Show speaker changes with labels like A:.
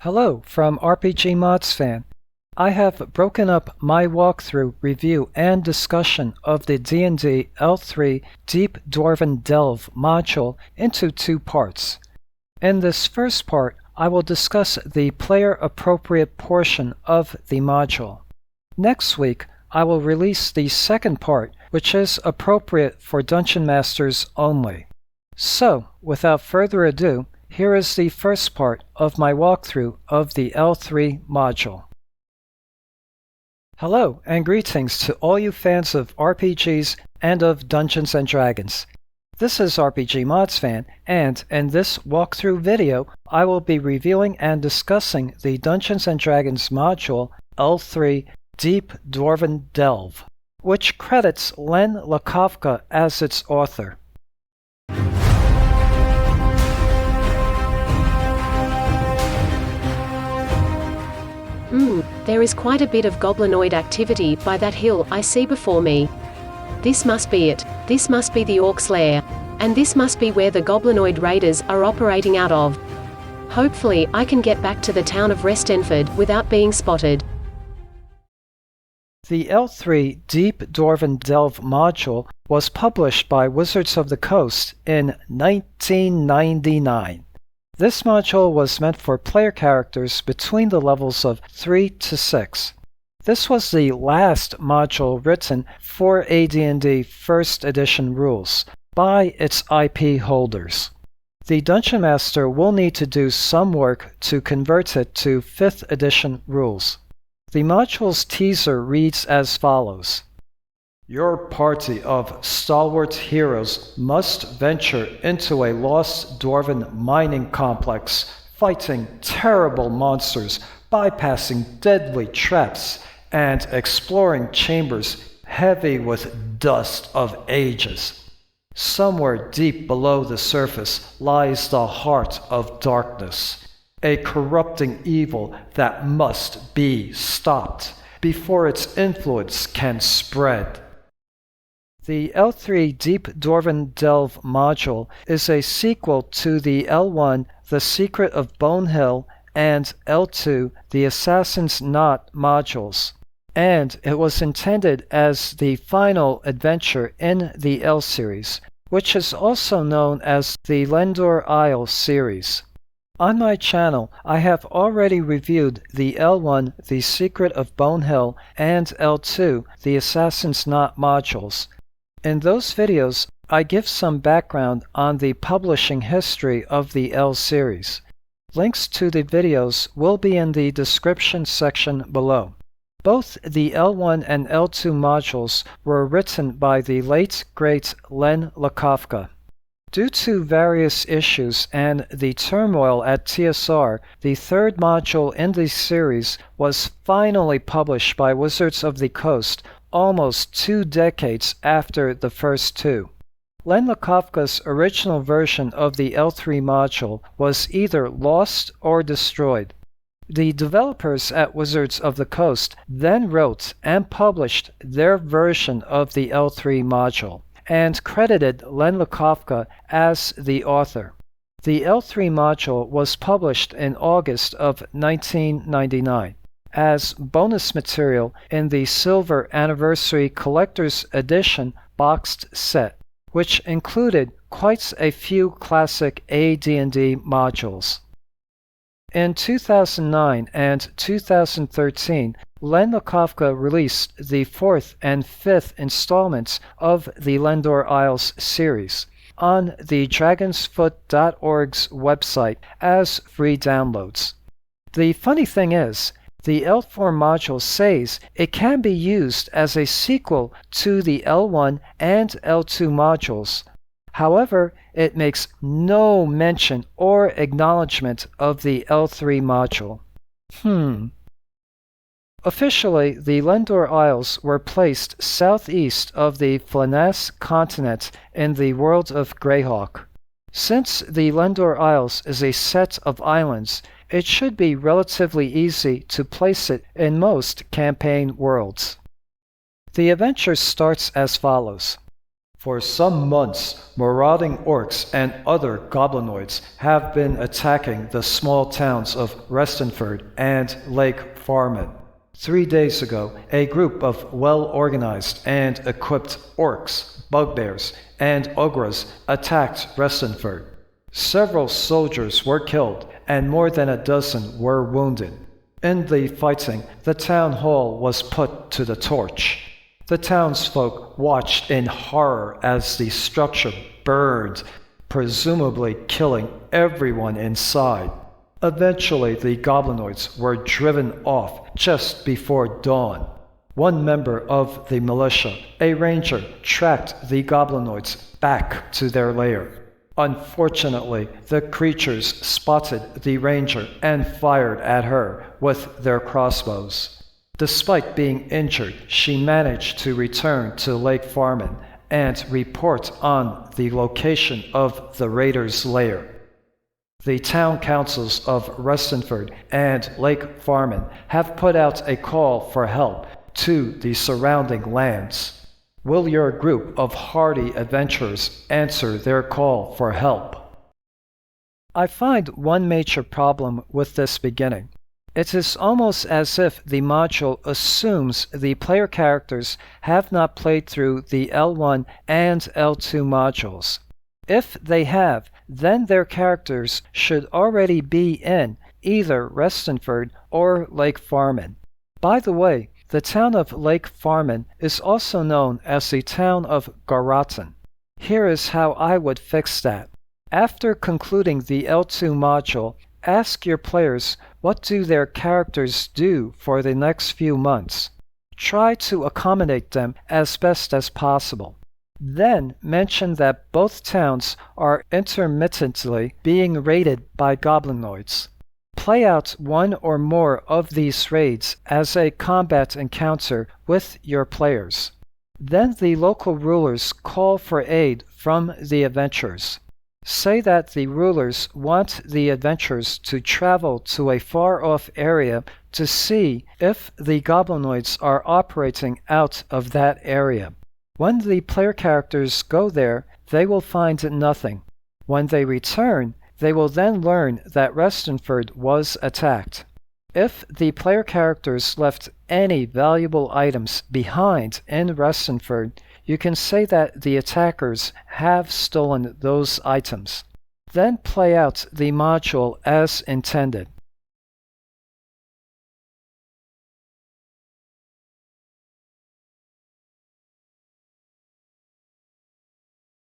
A: Hello from RPGmdsFan. I have broken up my walkthrough, review, and discussion of the D&D L3 Deep Dwarven Delve module into two parts. In this first part, I will discuss the player-appropriate portion of the module. Next week, I will release the second part, which is appropriate for Dungeon Masters only. So, without further ado, here is the first part of my walkthrough of the L3 module. Hello and greetings to all you fans of RPGs and of Dungeons & Dragons. This is RPGmodsFan, and in this walkthrough video, I will be reviewing and discussing the Dungeons & Dragons module L3 Deep Dwarven Delve, which credits Len Lakofka as its author.
B: There is quite a bit of goblinoid activity by that hill I see before me. This must be it. This must be the Orc's lair. And this must be where the goblinoid raiders are operating out of. Hopefully, I can get back to the town of Restenford without being spotted.
A: The L3 Deep Dwarven Delve module was published by Wizards of the Coast in 1999. This module was meant for player characters between the levels of 3 to 6. This was the last module written for AD&D First Edition rules by its IP holders. The Dungeon Master will need to do some work to convert it to 5th Edition rules. The module's teaser reads as follows. Your party of stalwart heroes must venture into a lost dwarven mining complex, fighting terrible monsters, bypassing deadly traps, and exploring chambers heavy with dust of ages. Somewhere deep below the surface lies the heart of darkness, a corrupting evil that must be stopped before its influence can spread. The L3 Deep Dwarven Delve module is a sequel to the L1 The Secret of Bone Hill and L2 The Assassin's Knot modules, and it was intended as the final adventure in the L series, which is also known as the Lendor Isle series. On my channel, I have already reviewed the L1 The Secret of Bone Hill and L2 The Assassin's Knot modules. In those videos, I give some background on the publishing history of the L series. Links to the videos will be in the description section below. Both the L1 and L2 modules were written by the late, great Len Lakofka. Due to various issues and the turmoil at TSR, the third module in the series was finally published by Wizards of the Coast almost 2 decades after the first two. Len Lakofka's original version of the L3 module was either lost or destroyed. The developers at Wizards of the Coast then wrote and published their version of the L3 module, and credited Len Lakofka as the author. The L3 module was published in August of 1999 as bonus material in the Silver Anniversary Collector's Edition boxed set, which included quite a few classic AD&D modules. In 2009 and 2013, Len Lakofka released the 4th and 5th installments of the Lendor Isles series on the dragonsfoot.org's website as free downloads. The funny thing is, the L4 module says it can be used as a sequel to the L1 and L2 modules. However, it makes no mention or acknowledgement of the L3 module. Officially, the Lendor Isles were placed southeast of the Flanass continent in the world of Greyhawk. Since the Lendor Isles is a set of islands, it should be relatively easy to place it in most campaign worlds. The adventure starts as follows. For some months, marauding orcs and other goblinoids have been attacking the small towns of Restenford and Lake Farman. 3 days ago, a group of well-organized and equipped orcs, bugbears, and ogres attacked Restenford. Several soldiers were killed, and more than a dozen were wounded. In the fighting, the town hall was put to the torch. The townsfolk watched in horror as the structure burned, presumably killing everyone inside. Eventually, the goblinoids were driven off just before dawn. One member of the militia, a ranger, tracked the goblinoids back to their lair. Unfortunately, the creatures spotted the ranger and fired at her with their crossbows. Despite being injured, she managed to return to Lake Farman and report on the location of the raiders' lair. The town councils of Restenford and Lake Farman have put out a call for help to the surrounding lands. Will your group of hardy adventurers answer their call for help? I find one major problem with this beginning. It is almost as if the module assumes the player characters have not played through the L1 and L2 modules. If they have, then their characters should already be in either Restenford or Lake Farman. By the way, the town of Lake Farman is also known as the town of Garrotten. Here is how I would fix that. After concluding the L2 module, ask your players what do their characters do for the next few months. Try to accommodate them as best as possible. Then mention that both towns are intermittently being raided by goblinoids. Play out one or more of these raids as a combat encounter with your players. Then the local rulers call for aid from the adventurers. Say that the rulers want the adventurers to travel to a far-off area to see if the goblinoids are operating out of that area. When the player characters go there, they will find nothing. When they return, they will then learn that Restenford was attacked. If the player characters left any valuable items behind in Restenford, you can say that the attackers have stolen those items. Then play out the module as intended.